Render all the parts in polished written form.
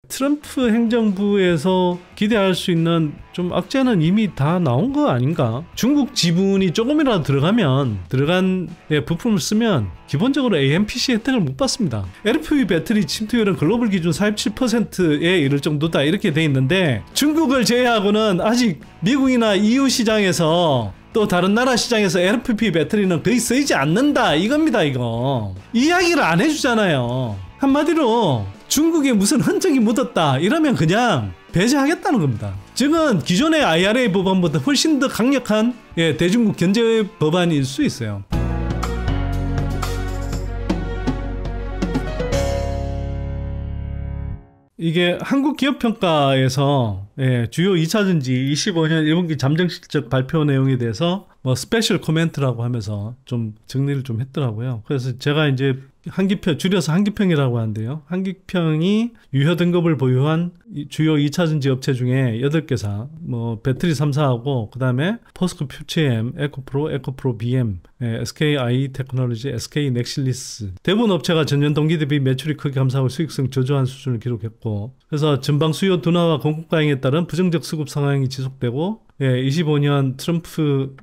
트럼프 행정부에서 기대할 수 있는 좀 악재는 이미 다 나온 거 아닌가? 중국 지분이 조금이라도 들어간 부품을 쓰면 기본적으로 AMPC 혜택을 못 받습니다. LFP 배터리 침투율은 글로벌 기준 47%에 이를 정도다 이렇게 돼 있는데, 중국을 제외하고는 아직 미국이나 EU 시장에서 또 다른 나라 시장에서 LFP 배터리는 거의 쓰이지 않는다 이겁니다. 이거 이야기를 안 해주잖아요. 한마디로 중국에 무슨 흔적이 묻었다 이러면 그냥 배제하겠다는 겁니다. 지금 기존의 IRA 법안보다 훨씬 더 강력한 대중국 견제 법안일 수 있어요. 이게 한국기업평가에서 주요 2차전지 25년 1분기 잠정실적 발표 내용에 대해서 뭐 스페셜 코멘트라고 하면서 좀 정리를 좀 했더라고요. 그래서 제가 이제 한기평, 줄여서 한기평이라고 하는데요. 한기평이 유효 등급을 보유한 주요 2차전지 업체 중에 8개사, 뭐 배터리 3사하고 그 다음에 포스코 퓨처엠, 에코프로, 에코프로 BM, SKI 테크놀로지, SK 넥실리스, 대부분 업체가 전년 동기 대비 매출이 크게 감소하고 수익성 저조한 수준을 기록했고, 그래서 전방 수요 둔화와 공급 과잉에 따른 부정적 수급 상황이 지속되고, 25년 트럼프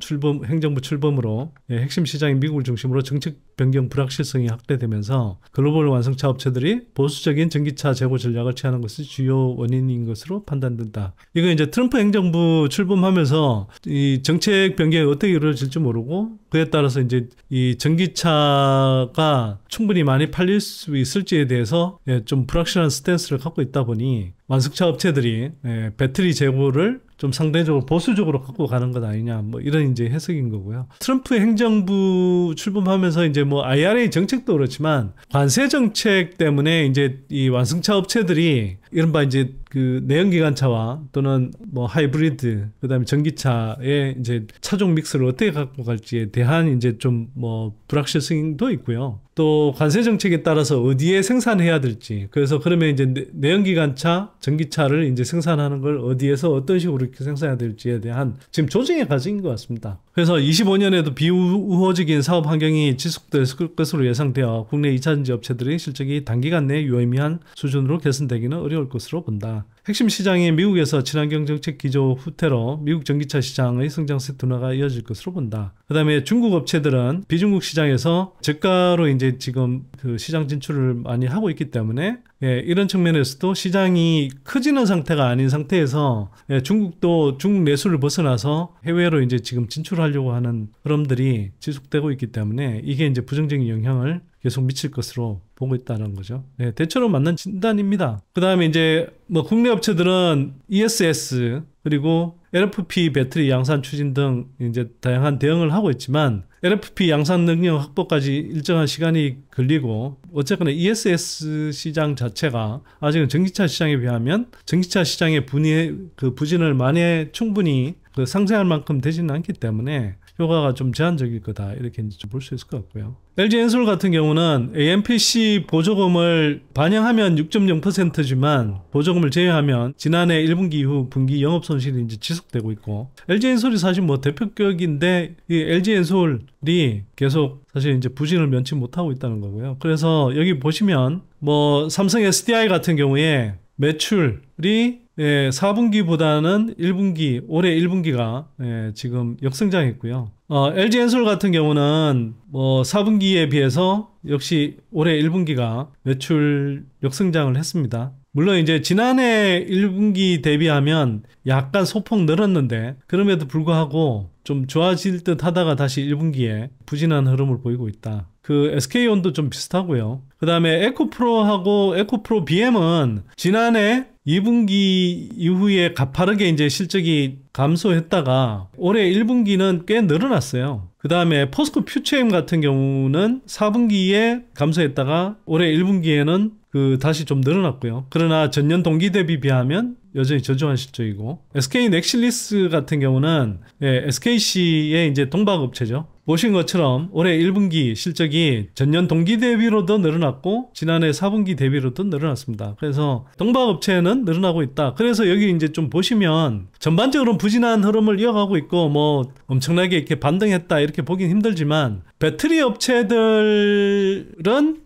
행정부 출범으로 핵심 시장인 미국을 중심으로 정책 변경 불확실성이 확대되면서 글로벌 완성차 업체들이 보수적인 전기차 재고 전략을 취하는 것이 주요 원인인 것으로 판단된다. 이거 이제 트럼프 행정부 출범하면서 이 정책 변경이 어떻게 이루어질지 모르고, 그에 따라서 이제 이 전기차가 충분히 많이 팔릴 수 있을지에 대해서 좀 불확실한 스탠스를 갖고 있다 보니 완성차 업체들이 배터리 재고를 좀 상대적으로 보수적으로 갖고 가는 것 아니냐, 뭐 이런 이제 해석인 거고요. 트럼프 행정부 출범하면서 이제 뭐 IRA 정책도 그렇지만 관세 정책 때문에 이제 이 완성차 업체들이 이른바 이제 그 내연기관차와 또는 뭐 하이브리드, 그다음에 전기차의 이제 차종 믹스를 어떻게 갖고 갈지에 대한 이제 좀 뭐 불확실성도 있고요. 또 관세 정책에 따라서 어디에 생산해야 될지, 그래서 그러면 이제 내연기관차, 전기차를 이제 생산하는 걸 어디에서 어떤 식으로 이렇게 생산해야 될지에 대한 지금 조정의 과정인 것 같습니다. 그래서 25년에도 비우호적인 사업 환경이 지속될 것으로 예상되어 국내 2차전지 업체들의 실적이 단기간 내에 유의미한 수준으로 개선되기는 어려울 것으로 본다. 핵심 시장인 미국에서 친환경 정책 기조 후퇴로 미국 전기차 시장의 성장세 둔화가 이어질 것으로 본다. 그 다음에 중국 업체들은 비중국 시장에서 저가로 이제 지금 그 시장 진출을 많이 하고 있기 때문에 이런 측면에서도 시장이 커지는 상태가 아닌 상태에서 중국도 중국 내수를 벗어나서 해외로 이제 지금 진출하려고 하는 흐름들이 지속되고 있기 때문에 이게 이제 부정적인 영향을 계속 미칠 것으로 보고 있다는 거죠. 대체로 맞는 진단입니다. 그 다음에 이제 뭐 국내 업체들은 ESS 그리고 LFP 배터리 양산 추진 등 이제 다양한 대응을 하고 있지만 LFP 양산 능력 확보까지 일정한 시간이 걸리고, 어쨌거나 ESS 시장 자체가 아직은 전기차 시장에 비하면 전기차 시장의 부진을 만에 충분히 상쇄할 만큼 되지는 않기 때문에 효과가 좀 제한적일 거다, 이렇게 이제 좀 볼 수 있을 것 같고요. LG엔솔 같은 경우는 AMPC 보조금을 반영하면 6.0%지만 보조금을 제외하면 지난해 1분기 이후 분기 영업 손실이 이제 지속되고 있고, LG엔솔이 사실 뭐 대표격인데 이 LG엔솔이 계속 사실 이제 부진을 면치 못하고 있다는 거고요. 그래서 여기 보시면 뭐 삼성 SDI 같은 경우에 매출이 4분기보다는 1분기, 올해 1분기가 지금 역성장했고요. LG엔솔 같은 경우는 뭐 4분기에 비해서 역시 올해 1분기가 매출 역성장을 했습니다. 물론 이제 지난해 1분기 대비하면 약간 소폭 늘었는데 그럼에도 불구하고 좀 좋아질 듯 하다가 다시 1분기에 부진한 흐름을 보이고 있다. 그 SK온도 좀 비슷하고요. 그 다음에 에코프로하고 에코프로 BM은 지난해 2분기 이후에 가파르게 이제 실적이 감소했다가 올해 1분기는 꽤 늘어났어요. 그 다음에 포스코 퓨처엠 같은 경우는 4분기에 감소했다가 올해 1분기에는 다시 좀 늘어났고요. 그러나 전년 동기 대비 비하면 여전히 저조한 실적이고, SK 넥실리스 같은 경우는 SKC의 이제 동박업체죠. 보신 것처럼 올해 1분기 실적이 전년 동기 대비로도 늘어났고 지난해 4분기 대비로도 늘어났습니다. 그래서 동박업체는 늘어나고 있다. 그래서 여기 이제 좀 보시면 전반적으로 부진한 흐름을 이어가고 있고 뭐 엄청나게 이렇게 반등했다 이렇게 보긴 힘들지만, 배터리 업체들은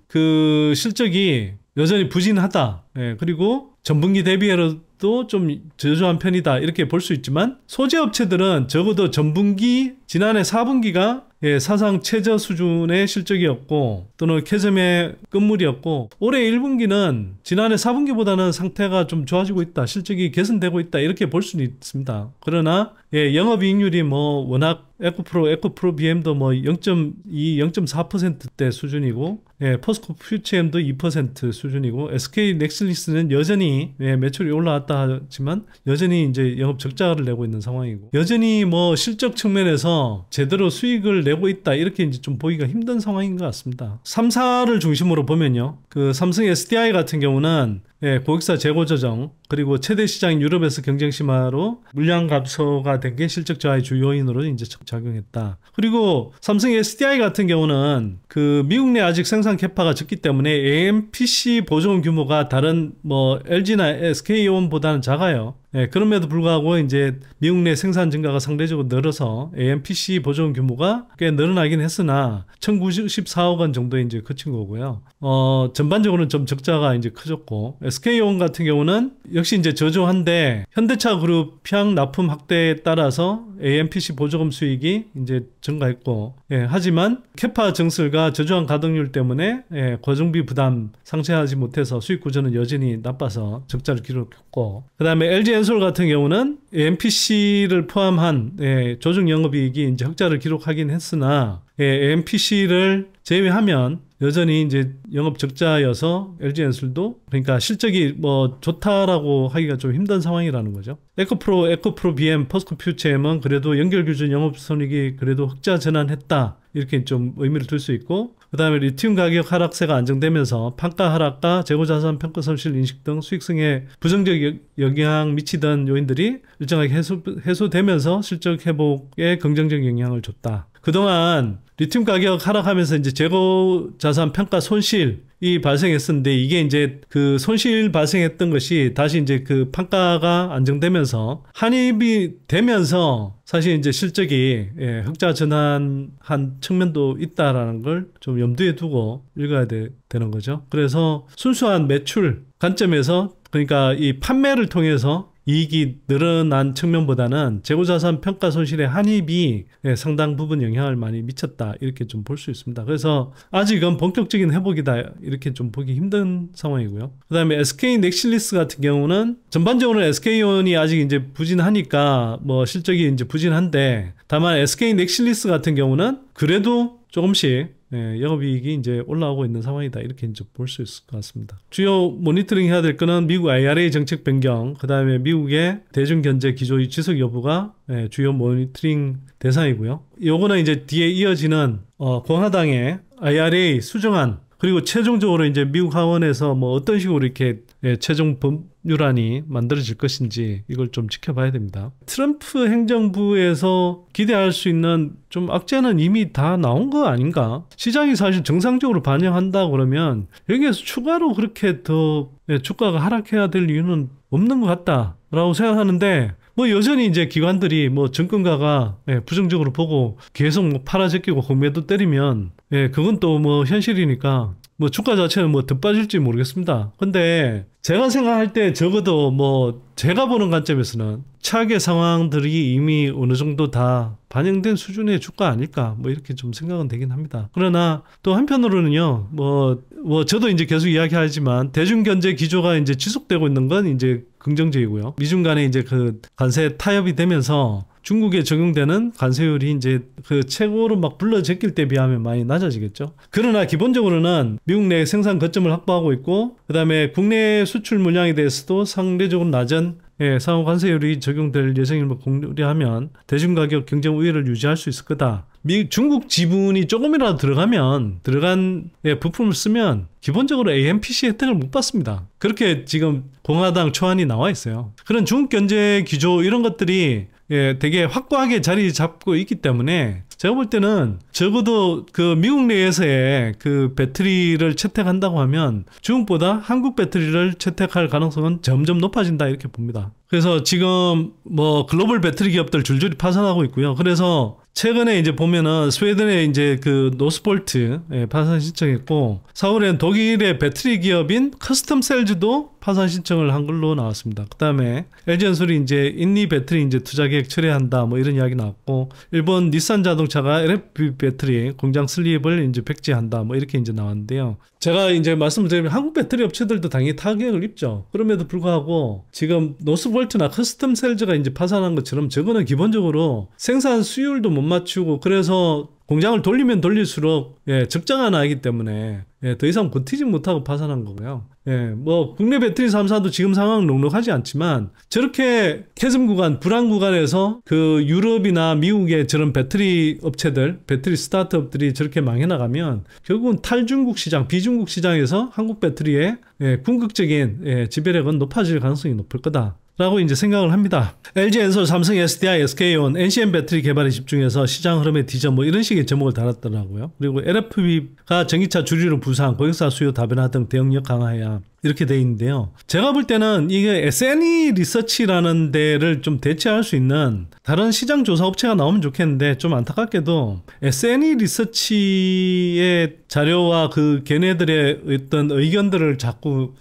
그 실적이 여전히 부진하다. 그리고 전분기 대비해도 좀 저조한 편이다 이렇게 볼 수 있지만 소재 업체들은 적어도 전분기 지난해 4분기가 사상 최저 수준의 실적이었고 또는 캐즘의 끝물이었고 올해 1분기는 지난해 4분기보다는 상태가 좀 좋아지고 있다. 실적이 개선되고 있다. 이렇게 볼 수는 있습니다. 그러나 영업이익률이 뭐 워낙 에코프로 BM도 뭐 0.2, 0.4%대 수준이고 포스코 퓨처엠도 2% 수준이고 SK 넥슬리스는 여전히 매출이 올라왔다 하지만 여전히 이제 영업 적자를 내고 있는 상황이고 여전히 뭐 실적 측면에서 제대로 수익을 내고 있다 이렇게 이제 좀 보기가 힘든 상황인 것 같습니다. 3사를 중심으로 보면요. 그 삼성 SDI 같은 경우는 고객사 재고 조정 그리고 최대 시장인 유럽에서 경쟁 심화로 물량 감소가 된 게 실적 저하의 주 요인으로 이제 작용했다. 그리고 삼성 SDI 같은 경우는 그 미국 내 아직 생산 캐파가 적기 때문에 AMPC 보조금 규모가 다른 뭐 LG나 SK온보다는 작아요. 그럼에도 불구하고 이제 미국 내 생산 증가가 상대적으로 늘어서 AMPC 보조금 규모가 꽤 늘어나긴 했으나 1,094억 원 정도에 이제 그친 거고요. 전반적으로는 좀 적자가 이제 커졌고 SK온 같은 경우는 역시 이제 저조한데 현대차 그룹 평 납품 확대에 따라서 AMPC 보조금 수익이 이제 증가했고 하지만 캐파 증설과 저조한 가동률 때문에 고정비 부담 상쇄하지 못해서 수익 구조는 여전히 나빠서 적자를 기록했고 그 다음에 LG엔솔 같은 경우는 AMPC를 포함한 조정 영업이익이 이제 흑자를 기록하긴 했으나 AMPC를 제외하면 여전히 이제 영업 적자여서 LG엔솔도 그러니까 실적이 뭐 좋다라고 하기가 좀 힘든 상황이라는 거죠. 에코프로 BM, 포스코 퓨처엠은 그래도 연결 기준 영업 손익이 그래도 흑자 전환했다 이렇게 좀 의미를 둘 수 있고 그 다음에 리튬 가격 하락세가 안정되면서 판가 하락과 재고자산 평가 손실 인식 등 수익성에 부정적 영향 미치던 요인들이 일정하게 해소되면서 실적 회복에 긍정적 영향을 줬다. 그동안 리튬 가격 하락하면서 이제 재고 자산 평가 손실이 발생했었는데 이게 이제 그 손실 발생했던 것이 다시 이제 그 판가가 안정되면서 환입이 되면서 사실 이제 실적이 흑자 전환한 측면도 있다라는 걸 좀 염두에 두고 읽어야 되는 거죠. 그래서 순수한 매출 관점에서 그러니까 이 판매를 통해서 이익이 늘어난 측면보다는 재고자산 평가 손실의 환입이 상당 부분 영향을 많이 미쳤다 이렇게 좀 볼 수 있습니다. 그래서 아직은 본격적인 회복이다 이렇게 좀 보기 힘든 상황이고요. 그 다음에 SK 넥실리스 같은 경우는 전반적으로 SK온이 아직 이제 부진하니까 뭐 실적이 이제 부진한데 다만 SK 넥실리스 같은 경우는 그래도 조금씩 영업이익이 이제 올라오고 있는 상황이다 이렇게 이제 볼 수 있을 것 같습니다. 주요 모니터링 해야 될 거는 미국 IRA 정책 변경, 그 다음에 미국의 대중경제 기조의 지속 여부가 주요 모니터링 대상이고요. 요거는 이제 뒤에 이어지는 공화당의 IRA 수정안 그리고 최종적으로 이제 미국 하원에서 뭐 어떤 식으로 이렇게 최종 법률안이 만들어질 것인지 이걸 좀 지켜봐야 됩니다. 트럼프 행정부에서 기대할 수 있는 좀 악재는 이미 다 나온 거 아닌가? 시장이 사실 정상적으로 반영한다 그러면 여기에서 추가로 그렇게 더 주가가 하락해야 될 이유는 없는 것 같다라고 생각하는데 뭐 여전히 이제 기관들이 뭐 정권가가 부정적으로 보고 계속 뭐 팔아 제끼고 공매도 때리면 그건 또 뭐 현실이니까 뭐 주가 자체는 뭐 더 빠질지 모르겠습니다. 근데 제가 생각할 때 적어도 뭐 제가 보는 관점에서는 최악의 상황들이 이미 어느 정도 다 반영된 수준의 주가 아닐까 뭐 이렇게 좀 생각은 되긴 합니다. 그러나 또 한편으로는요 뭐 저도 이제 계속 이야기하지만 대중경제 기조가 이제 지속되고 있는 건 이제 긍정적이고요. 미중 간에 이제 그 관세 타협이 되면서 중국에 적용되는 관세율이 이제 그 최고로 막 불러 제낄 때 비하면 많이 낮아지겠죠. 그러나 기본적으로는 미국 내 생산 거점을 확보하고 있고 그다음에 국내 수출 물량에 대해서도 상대적으로 낮은 상호 관세율이 적용될 예정임을 고려하면 대중가격 경쟁 우위를 유지할 수 있을 거다. 중국 지분이 조금이라도 들어간 부품을 쓰면 기본적으로 AMPC 혜택을 못 받습니다. 그렇게 지금 공화당 초안이 나와 있어요. 그런 중국 경제 기조 이런 것들이 되게 확고하게 자리 잡고 있기 때문에 제가 볼 때는 적어도 그 미국 내에서의 그 배터리를 채택한다고 하면 중국보다 한국 배터리를 채택할 가능성은 점점 높아진다 이렇게 봅니다. 그래서 지금 뭐 글로벌 배터리 기업들 줄줄이 파산하고 있고요. 그래서 최근에 이제 보면은 스웨덴에 이제 그 노스볼트 파산 신청했고 4월에는 독일의 배터리 기업인 커스텀셀즈도 파산 신청을 한 걸로 나왔습니다. 그다음에 LG엔솔이 이제 인리 배터리 이제 투자 계획 철회한다 뭐 이런 이야기 나왔고 일본 닛산 자동차가 LFP 배터리 공장 설립을 이제 백지한다 뭐 이렇게 이제 나왔는데요. 제가 이제 말씀을 드리면 한국 배터리 업체들도 당연히 타격을 입죠. 그럼에도 불구하고 지금 노스볼트나 커스텀셀즈가 이제 파산한 것처럼 저거는 기본적으로 생산 수율도 못 맞추고 그래서 공장을 돌리면 돌릴수록 적자가 나기 때문에 더 이상 버티지 못하고 파산한 거고요. 뭐 국내 배터리 3사도 지금 상황은 넉넉하지 않지만 저렇게 캐즘 구간, 불안 구간에서 그 유럽이나 미국의 저런 배터리 업체들, 배터리 스타트업들이 저렇게 망해 나가면 결국은 탈중국 시장, 비중국 시장에서 한국 배터리의 궁극적인 지배력은 높아질 가능성이 높을 거다. 라고 이제 생각을 합니다. LG엔솔, 삼성 SDI, SK온, NCM 배터리 개발에 집중해서 시장 흐름에 뒤져 뭐 이런 식의 제목을 달았더라고요. 그리고 LFP가 전기차 주류로 부상, 고객사 수요 다변화 등 대응력 강화해야 이렇게 돼 있는데요. 제가 볼 때는 이게 SNE 리서치라는 데를 좀 대체할 수 있는 다른 시장 조사 업체가 나오면 좋겠는데 좀 안타깝게도 SNE 리서치의 자료와 그 걔네들의 어떤 의견들을 자꾸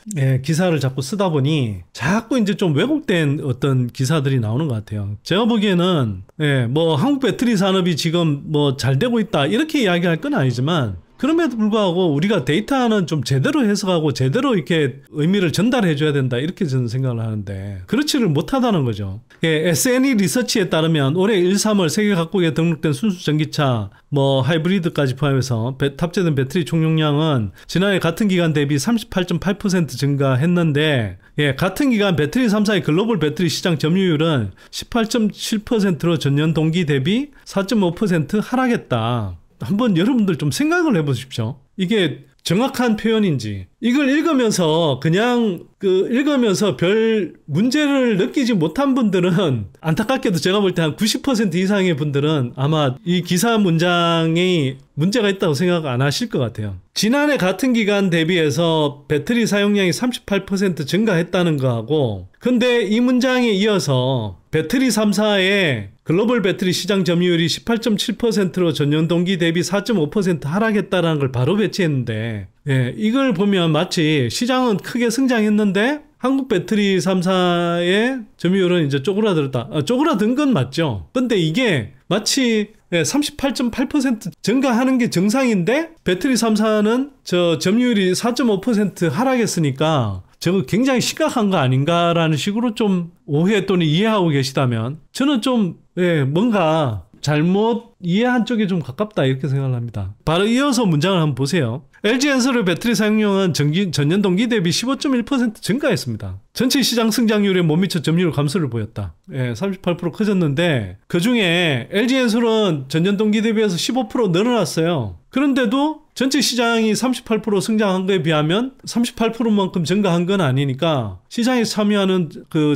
기사를 자꾸 쓰다 보니 자꾸 이제 좀 왜곡된 어떤 기사들이 나오는 것 같아요. 제가 보기에는 뭐 한국 배터리 산업이 지금 뭐 잘 되고 있다 이렇게 이야기할 건 아니지만 그럼에도 불구하고 우리가 데이터는 좀 제대로 해석하고 제대로 이렇게 의미를 전달해 줘야 된다 이렇게 저는 생각을 하는데 그렇지를 못하다는 거죠. SNE 리서치에 따르면 올해 1, 3월 세계 각국에 등록된 순수 전기차 뭐 하이브리드까지 포함해서 탑재된 배터리 총용량은 지난해 같은 기간 대비 38.8% 증가했는데 같은 기간 배터리 3사의 글로벌 배터리 시장 점유율은 18.7%로 전년 동기 대비 4.5% 하락했다. 한번 여러분들 좀 생각을 해보십시오. 이게 정확한 표현인지 이걸 읽으면서 그냥 읽으면서 별 문제를 느끼지 못한 분들은 안타깝게도 제가 볼 때 한 90% 이상의 분들은 아마 이 기사 문장이 문제가 있다고 생각 안 하실 것 같아요. 지난해 같은 기간 대비해서 배터리 사용량이 38% 증가했다는 거하고 근데 이 문장에 이어서 배터리 3사의 글로벌 배터리 시장 점유율이 18.7%로 전년 동기 대비 4.5% 하락했다는 걸 바로 배치했는데 이걸 보면 마치 시장은 크게 성장했는데 한국 배터리 3사의 점유율은 이제 쪼그라들었다. 쪼그라든 건 맞죠. 근데 이게 마치 38.8% 증가하는 게 정상인데 배터리 3사는 저 점유율이 4.5% 하락했으니까 저거 굉장히 심각한 거 아닌가라는 식으로 좀 오해 또는 이해하고 계시다면 저는 좀 뭔가 잘못 이해한 쪽에 좀 가깝다 이렇게 생각을 합니다. 바로 이어서 문장을 한번 보세요. LG엔솔의 배터리 사용량은 전년 동기 대비 15.1% 증가했습니다. 전체 시장 성장률에 못 미쳐 점유율 감소를 보였다. 38% 커졌는데 그중에 LG엔솔은 전년 동기 대비해서 15% 늘어났어요. 그런데도 전체 시장이 38% 성장한 거에 비하면 38%만큼 증가한 건 아니니까 시장에 참여하는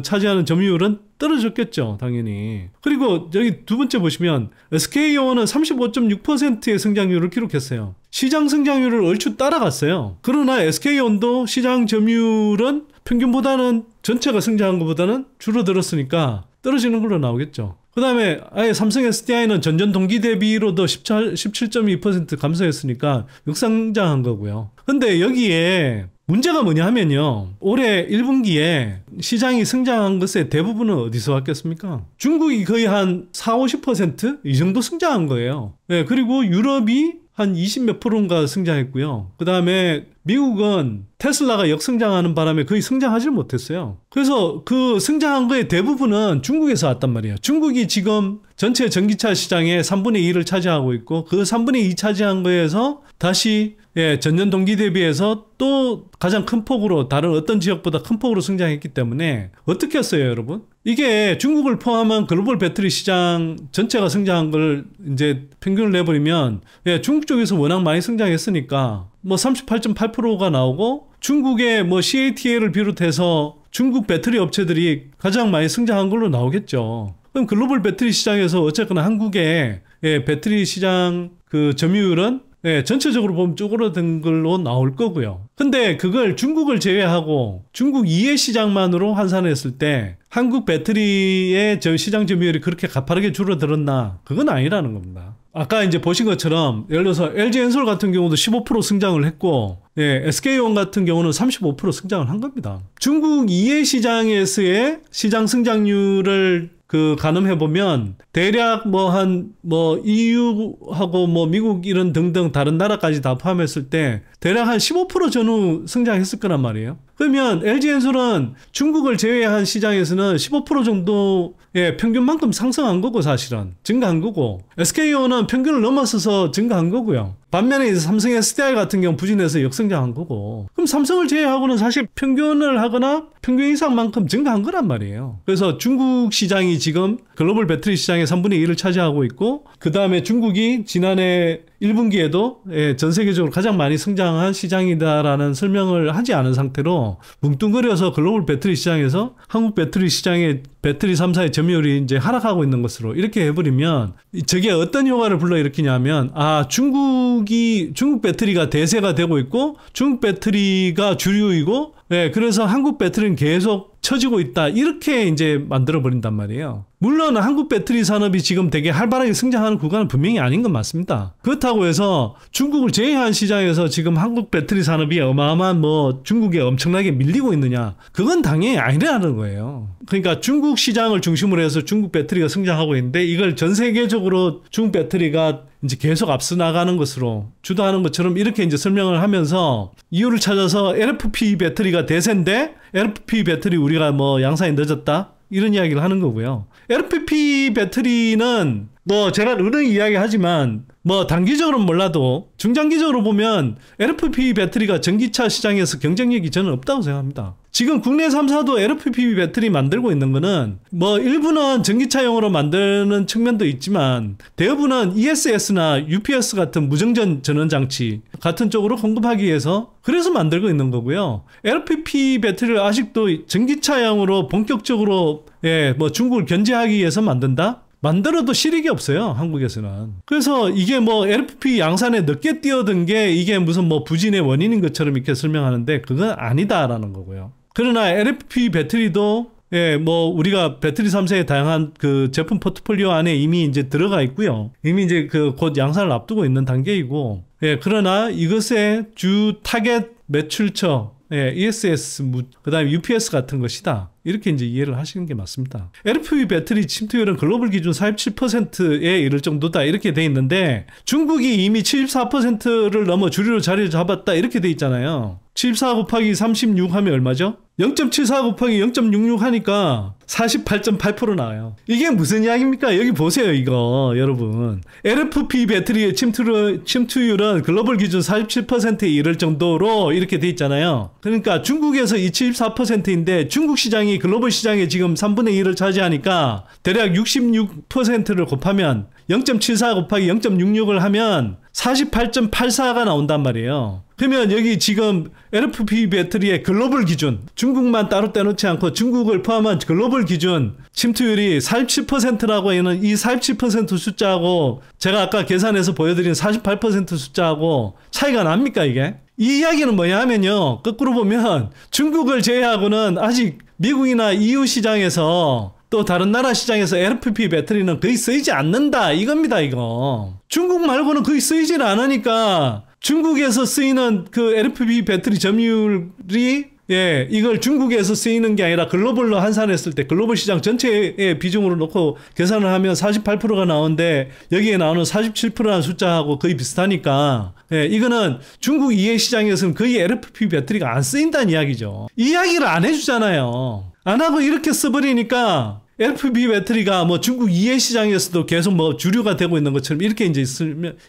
차지하는 점유율은 떨어졌겠죠, 당연히. 그리고 여기 두 번째 보시면 SK온은 35.6%의 성장률을 기록했어요. 시장 성장률을 얼추 따라갔어요. 그러나 SK온도 시장 점유율은 평균보다는 전체가 성장한 것보다는 줄어들었으니까 떨어지는 걸로 나오겠죠. 그 다음에 아예 삼성 SDI는 전년 동기 대비로도 17.2% 감소했으니까 역성장한 거고요. 근데 여기에 문제가 뭐냐 하면요. 올해 1분기에 시장이 성장한 것의 대부분은 어디서 왔겠습니까? 중국이 거의 한 40~50% 이 정도 성장한 거예요. 그리고 유럽이 한 20몇 %인가 성장했고요. 그 다음에 미국은 테슬라가 역성장하는 바람에 거의 성장하지 못했어요. 그래서 그 성장한 거의 대부분은 중국에서 왔단 말이에요. 중국이 지금 전체 전기차 시장의 3분의 2를 차지하고 있고 그 3분의 2 차지한 거에서 다시 전년 동기 대비해서 또 가장 큰 폭으로 다른 어떤 지역보다 큰 폭으로 성장했기 때문에 어떻게 했어요, 여러분? 이게 중국을 포함한 글로벌 배터리 시장 전체가 성장한 걸 이제 평균을 내버리면 중국 쪽에서 워낙 많이 성장했으니까 뭐 38.8%가 나오고 중국의 뭐 CATL을 비롯해서 중국 배터리 업체들이 가장 많이 성장한 걸로 나오겠죠. 그럼 글로벌 배터리 시장에서 어쨌거나 한국의 배터리 시장 그 점유율은 예, 전체적으로 보면 쪼그라든 걸로 나올 거고요. 근데 그걸 중국을 제외하고 중국 이해 시장만으로 환산했을 때 한국 배터리의 저 시장 점유율이 그렇게 가파르게 줄어들었나? 그건 아니라는 겁니다. 아까 이제 보신 것처럼 예를 들어서 LG엔솔 같은 경우도 15% 승장을 했고 예, SK온 같은 경우는 35% 승장을 한 겁니다. 중국 이해 시장에서의 시장 승장률을 가늠해보면, 대략 EU하고 미국 이런 등등 다른 나라까지 다 포함했을 때, 대략 한 15% 전후 성장했을 거란 말이에요. 그러면 LG엔솔은 중국을 제외한 시장에서는 15% 정도의 평균만큼 상승한 거고, 사실은. 증가한 거고. SK온은 평균을 넘어서서 증가한 거고요. 반면에 이제 삼성 SDI 같은 경우 부진해서 역성장한 거고. 그럼 삼성을 제외하고는 사실 평균을 하거나 평균 이상만큼 증가한 거란 말이에요. 그래서 중국 시장이 지금 글로벌 배터리 시장의 3분의 1을 차지하고 있고, 그 다음에 중국이 지난해 1분기에도 전 세계적으로 가장 많이 성장한 시장이다라는 설명을 하지 않은 상태로 뭉뚱그려서 글로벌 배터리 시장에서 한국 배터리 시장의 배터리 3사의 점유율이 이제 하락하고 있는 것으로 이렇게 해버리면, 저게 어떤 효과를 불러일으키냐면, 중국 배터리가 대세가 되고 있고 중국 배터리가 주류이고, 그래서 한국 배터리는 계속 처지고 있다, 이렇게 이제 만들어 버린단 말이에요. 물론 한국 배터리 산업이 지금 되게 활발하게 성장하는 구간은 분명히 아닌 건 맞습니다. 그렇다고 해서 중국을 제외한 시장에서 지금 한국 배터리 산업이 어마어마한 중국에 엄청나게 밀리고 있느냐, 그건 당연히 아니라는 거예요. 그러니까 중국 시장을 중심으로 해서 중국 배터리가 성장하고 있는데, 이걸 전 세계적으로 중국 배터리가 이제 계속 앞서 나가는 것으로 주도하는 것처럼 이렇게 이제 설명을 하면서 이유를 찾아서 LFP 배터리가 대세인데 LFP 배터리 우리가 양산이 늦었다, 이런 이야기를 하는 거고요. LFP 배터리는 제가 은행 이야기 하지만 단기적으로는 몰라도 중장기적으로 보면 LFP 배터리가 전기차 시장에서 경쟁력이 저는 없다고 생각합니다. 지금 국내 3사도 LFP 배터리 만들고 있는 거는 일부는 전기차용으로 만드는 측면도 있지만, 대부분은 ESS나 UPS 같은 무정전 전원 장치 같은 쪽으로 공급하기 위해서 그래서 만들고 있는 거고요. LFP 배터리를 아직도 전기차용으로 본격적으로 중국을 견제하기 위해서 만든다? 만들어도 실익이 없어요, 한국에서는. 그래서 이게 LFP 양산에 늦게 뛰어든 게 이게 무슨 부진의 원인인 것처럼 이렇게 설명하는데, 그건 아니다라는 거고요. 그러나 LFP 배터리도 우리가 배터리 3세의 다양한 그 제품 포트폴리오 안에 이미 이제 들어가 있고요. 이미 이제 곧 양산을 앞두고 있는 단계이고, 그러나 이것의 주 타겟 매출처, ESS, 그 다음에 UPS 같은 것이다, 이렇게 이제 이해를 하시는 게 맞습니다. LFP 배터리 침투율은 글로벌 기준 47%에 이를 정도다, 이렇게 돼 있는데, 중국이 이미 74%를 넘어 주류로 자리를 잡았다, 이렇게 돼 있잖아요. 74 곱하기 36 하면 얼마죠? 0.74 곱하기 0.66 하니까 48.8% 나와요. 이게 무슨 이야기입니까? 여기 보세요, 이거 여러분. LFP 배터리의 침투율은 글로벌 기준 47%에 이를 정도로 이렇게 돼 있잖아요. 그러니까 중국에서 이 74%인데 중국 시장이 글로벌 시장에 지금 3분의 1을 차지하니까 대략 66%를 곱하면 0.74 곱하기 0.66을 하면 48.84가 나온단 말이에요. 그러면 여기 지금 LFP 배터리의 글로벌 기준, 중국만 따로 떼놓지 않고 중국을 포함한 글로벌 기준 침투율이 47%라고 하는 이 47% 숫자하고 제가 아까 계산해서 보여드린 48% 숫자하고 차이가 납니까, 이게? 이 이야기는 뭐냐 하면요, 거꾸로 보면 중국을 제외하고는 아직 미국이나 EU 시장에서 또 다른 나라 시장에서 LFP 배터리는 거의 쓰이지 않는다, 이겁니다, 이거. 중국 말고는 거의 쓰이질 않으니까 중국에서 쓰이는 그 LFP 배터리 점유율이 이걸 중국에서 쓰이는 게 아니라 글로벌로 환산했을 때 글로벌 시장 전체의 비중으로 놓고 계산을 하면 48%가 나오는데, 여기에 나오는 47%라는 숫자하고 거의 비슷하니까 이거는 중국 이해 시장에서는 거의 LFP 배터리가 안 쓰인다는 이야기죠. 이 이야기를 안 해주잖아요. 안 하고 이렇게 써버리니까 LFP 배터리가 중국 이해 시장에서도 계속 주류가 되고 있는 것처럼 이렇게 이제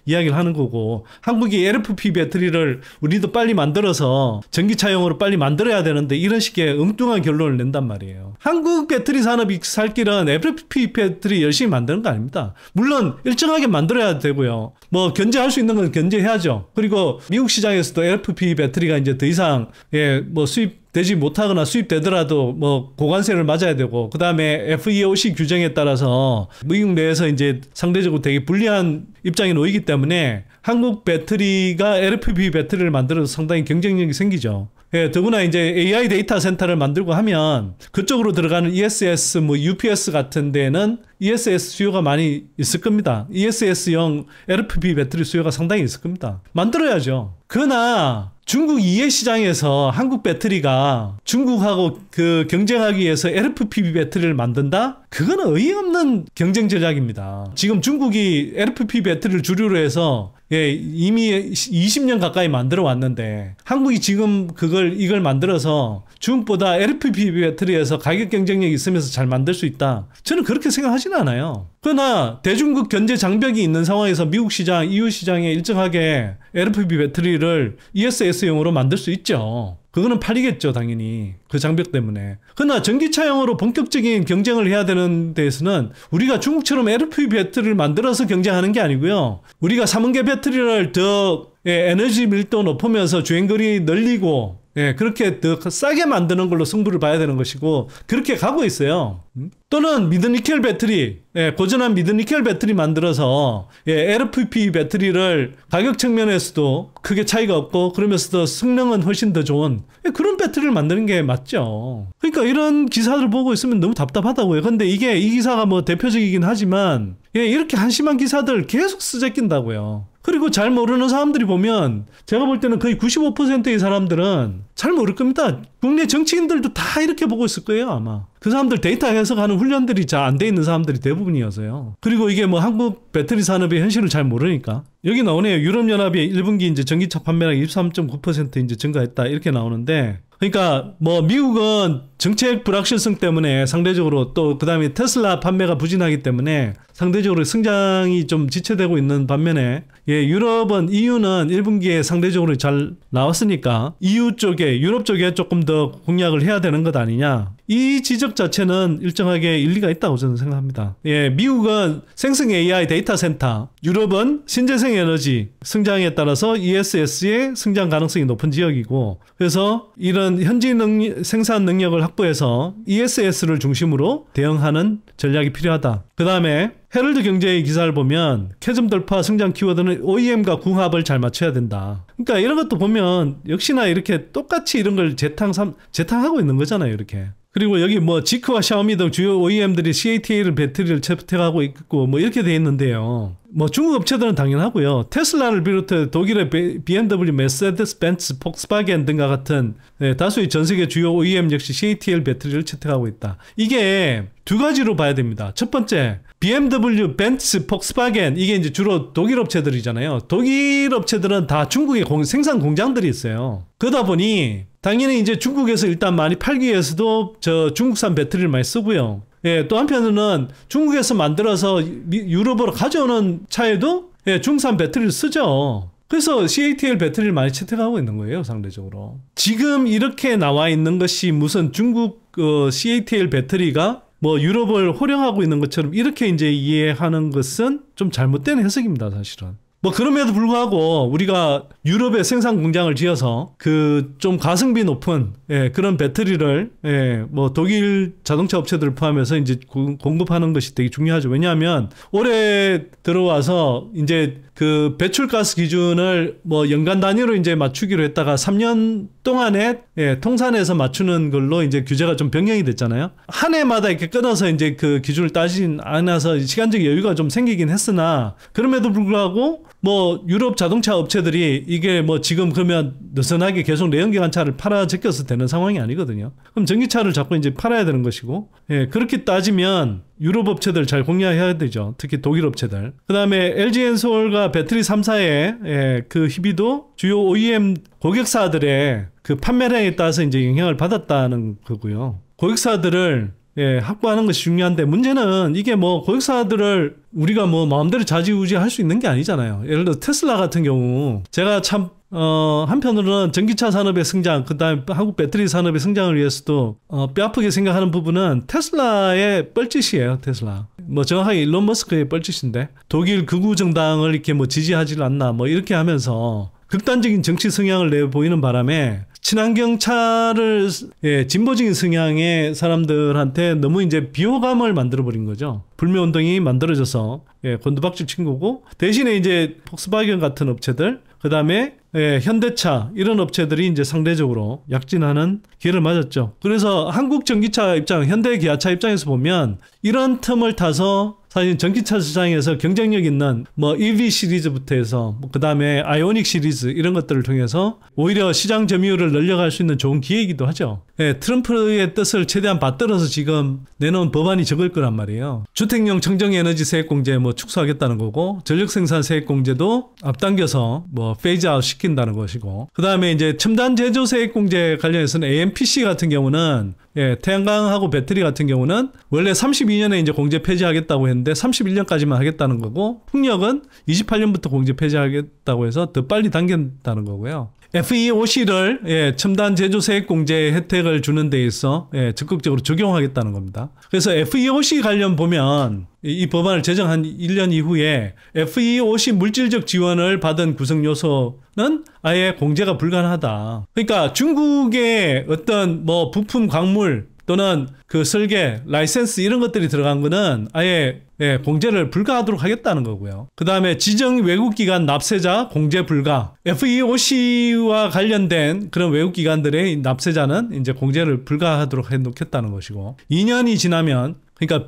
이야기를 하는 거고, 한국이 LFP 배터리를 우리도 빨리 만들어서 전기차용으로 빨리 만들어야 되는데 이런 식의 엉뚱한 결론을 낸단 말이에요. 한국 배터리 산업이 살 길은 LFP 배터리 열심히 만드는 거 아닙니다. 물론 일정하게 만들어야 되고요. 견제할 수 있는 건 견제해야죠. 그리고 미국 시장에서도 LFP 배터리가 이제 더 이상 수입 되지 못하거나 수입되더라도 뭐 고관세를 맞아야 되고, 그 다음에 FEOC 규정에 따라서 미국 내에서 이제 상대적으로 되게 불리한 입장에 놓이기 때문에 한국 배터리가 LFP 배터리를 만들어서 상당히 경쟁력이 생기죠. 예, 더구나 이제 AI 데이터 센터를 만들고 하면 그쪽으로 들어가는 ESS, 뭐 UPS 같은 데는 ESS 수요가 많이 있을 겁니다. ESS용 LFP 배터리 수요가 상당히 있을 겁니다. 만들어야죠. 그러나 중국 이해 시장에서 한국 배터리가 중국하고 그 경쟁하기 위해서 LFP 배터리를 만든다? 그거는 어이없는 경쟁 전략입니다. 지금 중국이 LFP 배터리를 주류로 해서 이미 20년 가까이 만들어 왔는데 한국이 지금 이걸 만들어서 중국보다 LFP 배터리에서 가격 경쟁력이 있으면서 잘 만들 수 있다. 저는 그렇게 생각하지는 않아요. 그러나 대중국 견제 장벽이 있는 상황에서 미국 시장, EU 시장에 일정하게 LFP 배터리를 ESS용으로 만들 수 있죠. 그거는 팔리겠죠, 당연히. 그 장벽 때문에. 그러나 전기차용으로 본격적인 경쟁을 해야 되는 데에서는 우리가 중국처럼 LFP 배터리를 만들어서 경쟁하는 게 아니고요. 우리가 3원계 배터리를 더 에너지 밀도 높으면서 주행거리 늘리고 그렇게 더 싸게 만드는 걸로 승부를 봐야 되는 것이고, 그렇게 가고 있어요. 또는 미드니켈 배터리, 고전한 미드니켈 배터리 만들어서 LFP 배터리를 가격 측면에서도 크게 차이가 없고 그러면서도 성능은 훨씬 더 좋은 그런 배터리를 만드는 게 맞죠. 그러니까 이런 기사를 보고 있으면 너무 답답하다고요. 근데 이 기사가 뭐 대표적이긴 하지만 이렇게 한심한 기사들 계속 쓰제낀다고요. 그리고 잘 모르는 사람들이 보면 제가 볼 때는 거의 95%의 사람들은 잘 모를 겁니다. 국내 정치인들도 다 이렇게 보고 있을 거예요, 아마. 그 사람들 데이터 해석하는 훈련들이 잘 안 돼 있는 사람들이 대부분이어서요. 그리고 이게 뭐 한국 배터리 산업의 현실을 잘 모르니까. 여기 나오네요. 유럽연합이 1분기 이제 전기차 판매량 23.9% 이제 증가했다. 이렇게 나오는데, 그러니까 뭐 미국은 정책 불확실성 때문에 상대적으로 또 그다음에 테슬라 판매가 부진하기 때문에 상대적으로 성장이 좀 지체되고 있는 반면에 유럽은 EU는 1분기에 상대적으로 잘 나왔으니까 EU 쪽에 유럽 쪽에 조금 더 공략을 해야 되는 것 아니냐. 이 지적 자체는 일정하게 일리가 있다고 저는 생각합니다. 미국은 생성 AI 데이터 센터, 유럽은 신재생 에너지 성장에 따라서 ESS의 성장 가능성이 높은 지역이고, 그래서 이런 현지 생산 능력을 확보해서 ESS를 중심으로 대응하는 전략이 필요하다. 그 다음에 헤럴드 경제의 기사를 보면 캐즘 돌파 성장 키워드는 OEM과 궁합을 잘 맞춰야 된다. 그러니까 이런 것도 보면 역시나 이렇게 똑같이 이런 걸 재탕하고 있는 거잖아요, 이렇게. 그리고 여기 뭐 지크와 샤오미 등 주요 OEM들이 CATL 배터리를 채택하고 있고 뭐 이렇게 돼 있는데요. 뭐 중국 업체들은 당연하고요. 테슬라를 비롯해 독일의 BMW, 메세데스, 벤츠, 폭스바겐 등과 같은 다수의 전 세계 주요 OEM 역시 CATL 배터리를 채택하고 있다. 이게 두 가지로 봐야 됩니다. 첫 번째, BMW, 벤츠, 폭스바겐 이게 이제 주로 독일 업체들이잖아요. 독일 업체들은 다 중국에 생산 공장들이 있어요. 그러다 보니 당연히 이제 중국에서 일단 많이 팔기 위해서도 저 중국산 배터리를 많이 쓰고요. 또 한편으로는 중국에서 만들어서 유럽으로 가져오는 차에도 중국산 배터리를 쓰죠. 그래서 CATL 배터리를 많이 채택하고 있는 거예요, 상대적으로. 지금 이렇게 나와 있는 것이 무슨 중국 CATL 배터리가 뭐 유럽을 호령하고 있는 것처럼 이렇게 이제 이해하는 것은 좀 잘못된 해석입니다, 사실은. 뭐 그럼에도 불구하고 우리가 유럽에 생산 공장을 지어서 그 좀 가성비 높은 그런 배터리를 뭐 독일 자동차 업체들을 포함해서 이제 공급하는 것이 되게 중요하죠. 왜냐하면 올해 들어와서 이제 그 배출가스 기준을 뭐 연간 단위로 이제 맞추기로 했다가 3년 동안에 통산해서 맞추는 걸로 이제 규제가 좀 변경이 됐잖아요. 한 해마다 이렇게 끊어서 이제 그 기준을 따지진 않아서 시간적 여유가 좀 생기긴 했으나 그럼에도 불구하고 뭐 유럽 자동차 업체들이 이게 뭐 지금 그러면 느슨하게 계속 내연기관 차를 팔아 제껴서 되는 상황이 아니거든요. 그럼 전기차를 자꾸 이제 팔아야 되는 것이고, 그렇게 따지면 유럽 업체들 잘 공략해야 되죠. 특히 독일 업체들. 그 다음에 LG엔솔과 배터리 3사의 그 희비도 주요 OEM 고객사들의 그 판매량에 따라서 이제 영향을 받았다는 거고요. 고객사들을 확보하는 것이 중요한데, 문제는 이게 뭐 고객사들을 우리가 뭐 마음대로 좌지우지할 수 있는 게 아니잖아요. 예를 들어 테슬라 같은 경우 제가 참 한편으로는 전기차 산업의 성장, 그 다음에 한국 배터리 산업의 성장을 위해서도 뼈아프게 생각하는 부분은 테슬라의 뻘짓이에요. 테슬라. 뭐 정확하게 일론 머스크의 뻘짓인데, 독일 극우 정당을 이렇게 뭐 지지하지 않나 뭐 이렇게 하면서 극단적인 정치 성향을 내보이는 바람에 친환경 차를 진보적인 성향의 사람들한테 너무 이제 비호감을 만들어버린 거죠. 불매운동이 만들어져서 곤두박질 친 거고, 대신에 이제 폭스바겐 같은 업체들, 그 다음에 현대차 이런 업체들이 이제 상대적으로 약진하는 기회를 맞았죠. 그래서 한국 전기차 입장, 현대 기아차 입장에서 보면 이런 틈을 타서 사실 전기차 시장에서 경쟁력 있는 뭐 EV 시리즈부터 해서 그 다음에 아이오닉 시리즈 이런 것들을 통해서 오히려 시장 점유율을 늘려갈 수 있는 좋은 기회이기도 하죠. 트럼프의 뜻을 최대한 받들어서 지금 내놓은 법안이 적을 거란 말이에요. 주택용 청정에너지 세액공제 뭐 축소하겠다는 거고, 전력생산 세액공제도 앞당겨서 뭐 페이즈아웃 시킨다는 것이고, 그 다음에 이제 첨단 제조 세액공제 관련해서는 AMPC 같은 경우는 태양광하고 배터리 같은 경우는 원래 32년에 이제 공제 폐지하겠다고 했는데 31년까지만 하겠다는 거고, 풍력은 28년부터 공제 폐지하겠다고 해서 더 빨리 당긴다는 거고요. FEOC를 첨단 제조 세액 공제 혜택을 주는 데 있어 적극적으로 적용하겠다는 겁니다. 그래서 FEOC 관련 보면 이 법안을 제정한 1년 이후에 FEOC 물질적 지원을 받은 구성 요소는 아예 공제가 불가능하다. 그러니까 중국의 어떤 뭐 부품 광물 또는 그 설계, 라이센스 이런 것들이 들어간 거는 아예 공제를 불가하도록 하겠다는 거고요. 그 다음에 지정 외국기관 납세자 공제 불가. FEOC와 관련된 그런 외국기관들의 납세자는 이제 공제를 불가하도록 해놓겠다는 것이고, 2년이 지나면 그러니까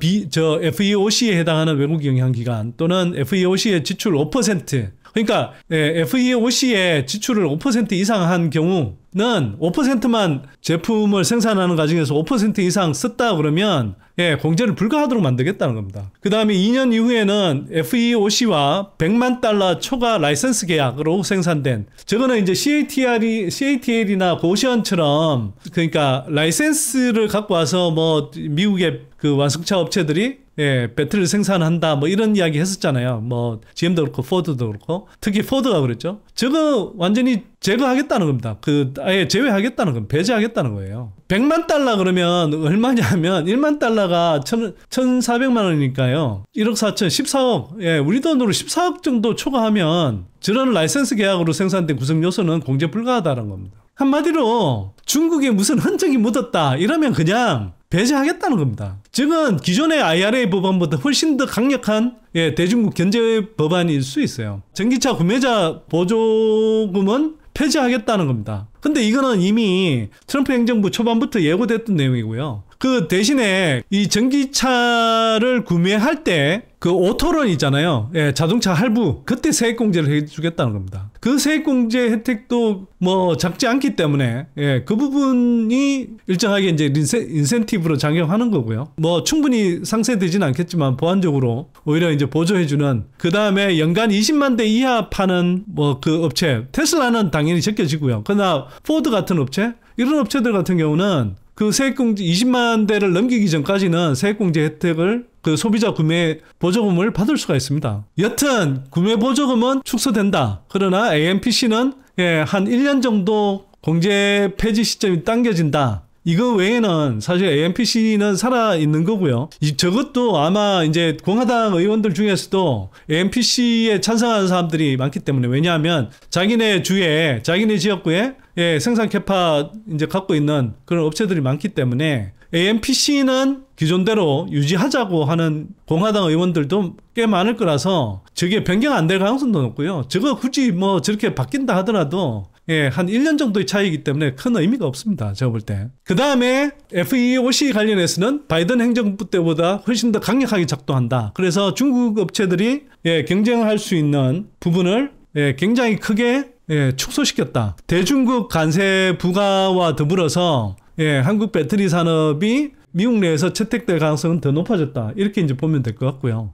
FEOC에 해당하는 외국 영향기관 또는 FEOC의 지출 5%, 그러니까 FEOC의 지출을 5% 이상 한 경우는 5%만 제품을 생산하는 과정에서 5% 이상 썼다 그러면 공제를 불가하도록 만들겠다는 겁니다. 그 다음에 2년 이후에는 FEOC와 100만 달러 초과 라이센스 계약으로 생산된, 저거는 이제 CATL이나 고시원처럼 그러니까 라이센스를 갖고 와서 뭐 미국의 그 완성차 업체들이 배터리를 생산한다 뭐 이런 이야기 했었잖아요. 뭐 GM도 그렇고 포드도 그렇고, 특히 포드가 그랬죠. 저거 완전히 제거하겠다는 겁니다. 그 아예 제외하겠다는 건 배제하겠다는 거예요. 100만 달러 그러면 얼마냐면 1만 달러가 1,400만 원이니까요. 1억 4천 14억. 우리 돈으로 14억 정도 초과하면 저런 라이센스 계약으로 생산된 구성 요소는 공제 불가하다는 겁니다. 한마디로 중국에 무슨 흔적이 묻었다 이러면 그냥 배제하겠다는 겁니다. 지금 기존의 IRA 법안보다 훨씬 더 강력한 대중국 견제 법안일 수 있어요. 전기차 구매자 보조금은 폐지하겠다는 겁니다. 근데 이거는 이미 트럼프 행정부 초반부터 예고됐던 내용이고요. 그 대신에 이 전기차를 구매할 때 그 오토론 있잖아요. 자동차 할부, 그때 세액공제를 해주겠다는 겁니다. 그 세액공제 혜택도 뭐 작지 않기 때문에 그 부분이 일정하게 이제 인센티브로 작용하는 거고요. 뭐 충분히 상쇄되지는 않겠지만 보완적으로 오히려 이제 보조해주는, 그 다음에 연간 20만 대 이하 파는 뭐 그 업체, 테슬라는 당연히 제껴지고요. 그러나 포드 같은 업체, 이런 업체들 같은 경우는 그 세액공제 20만 대를 넘기기 전까지는 세액공제 혜택을 그 소비자 구매 보조금을 받을 수가 있습니다. 여튼 구매 보조금은 축소된다. 그러나 AMPC는 한 1년 정도 공제 폐지 시점이 당겨진다. 이거 외에는 사실 AMPC는 살아있는 거고요. 저것도 아마 이제 공화당 의원들 중에서도 AMPC에 찬성하는 사람들이 많기 때문에, 왜냐하면 자기네 주에, 자기네 지역구에 생산 캐파 이제 갖고 있는 그런 업체들이 많기 때문에 AMPC는 기존대로 유지하자고 하는 공화당 의원들도 꽤 많을 거라서 저게 변경 안 될 가능성도 높고요. 저거 굳이 뭐 저렇게 바뀐다 하더라도 한 1년 정도의 차이이기 때문에 큰 의미가 없습니다. 제가 볼 때. 그 다음에 FEOC 관련해서는 바이든 행정부 때보다 훨씬 더 강력하게 작동한다. 그래서 중국 업체들이 경쟁할 수 있는 부분을 굉장히 크게 축소시켰다. 대중국 관세 부과와 더불어서 한국 배터리 산업이 미국 내에서 채택될 가능성은 더 높아졌다. 이렇게 이제 보면 될 것 같고요.